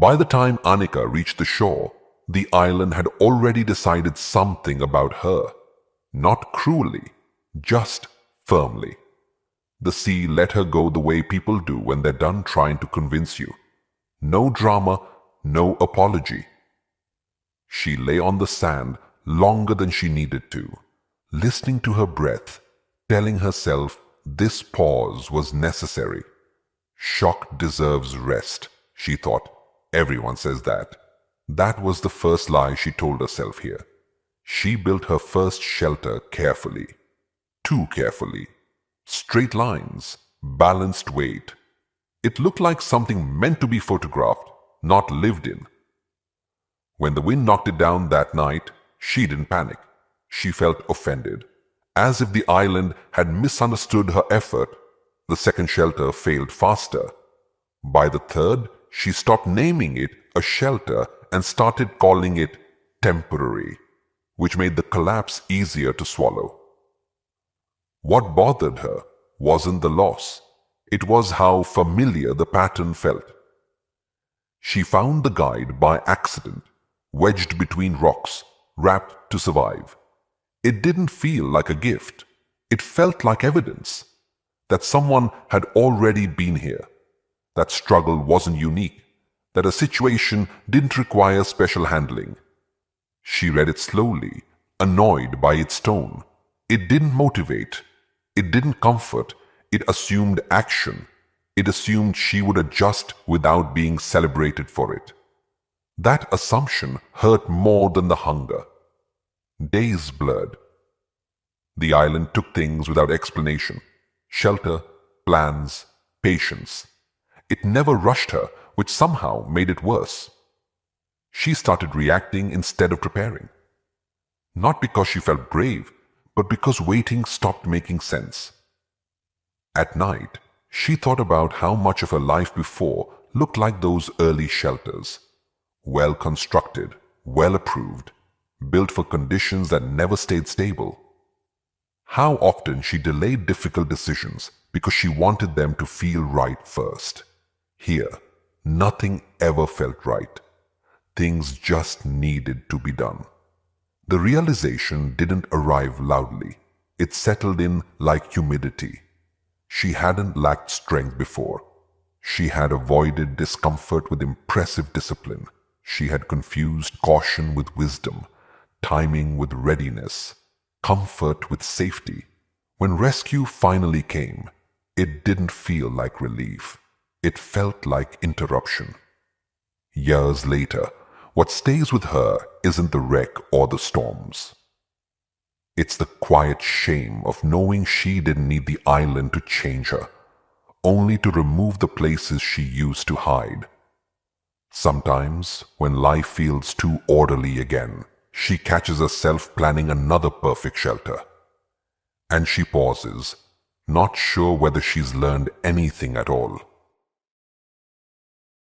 By the time Annika reached the shore, the island had already decided something about her. Not cruelly, just firmly. The sea let her go the way people do when they're done trying to convince you. No drama, no apology. She lay on the sand longer than she needed to, listening to her breath, telling herself this pause was necessary. Shock deserves rest, she thought. Everyone says that. That was the first lie she told herself here. She built her first shelter carefully. Too carefully. Straight lines, balanced weight. It looked like something meant to be photographed, not lived in. When the wind knocked it down that night, she didn't panic. She felt offended, as if the island had misunderstood her effort. The second shelter failed faster. By the third, she stopped naming it a shelter and started calling it temporary, which made the collapse easier to swallow. What bothered her wasn't the loss. It was how familiar the pattern felt. She found the guide by accident, wedged between rocks, wrapped to survive. It didn't feel like a gift. It felt like evidence that someone had already been here, that struggle wasn't unique, that a situation didn't require special handling. She read it slowly, annoyed by its tone. It didn't motivate. It didn't comfort. It assumed action. It assumed she would adjust without being celebrated for it. That assumption hurt more than the hunger. Days blurred. The island took things without explanation. Shelter, plans, patience. It never rushed her, which somehow made it worse. She started reacting instead of preparing. Not because she felt brave, but because waiting stopped making sense. At night, she thought about how much of her life before looked like those early shelters. Well constructed, well approved, built for conditions that never stayed stable. How often she delayed difficult decisions because she wanted them to feel right first. Here, nothing ever felt right. Things just needed to be done. The realization didn't arrive loudly. It settled in like humidity. She hadn't lacked strength before. She had avoided discomfort with impressive discipline. She had confused caution with wisdom, timing with readiness, comfort with safety. When rescue finally came, it didn't feel like relief. It felt like interruption. Years later, what stays with her isn't the wreck or the storms. It's the quiet shame of knowing she didn't need the island to change her, only to remove the places she used to hide. Sometimes, when life feels too orderly again, she catches herself planning another perfect shelter. And she pauses, not sure whether she's learned anything at all.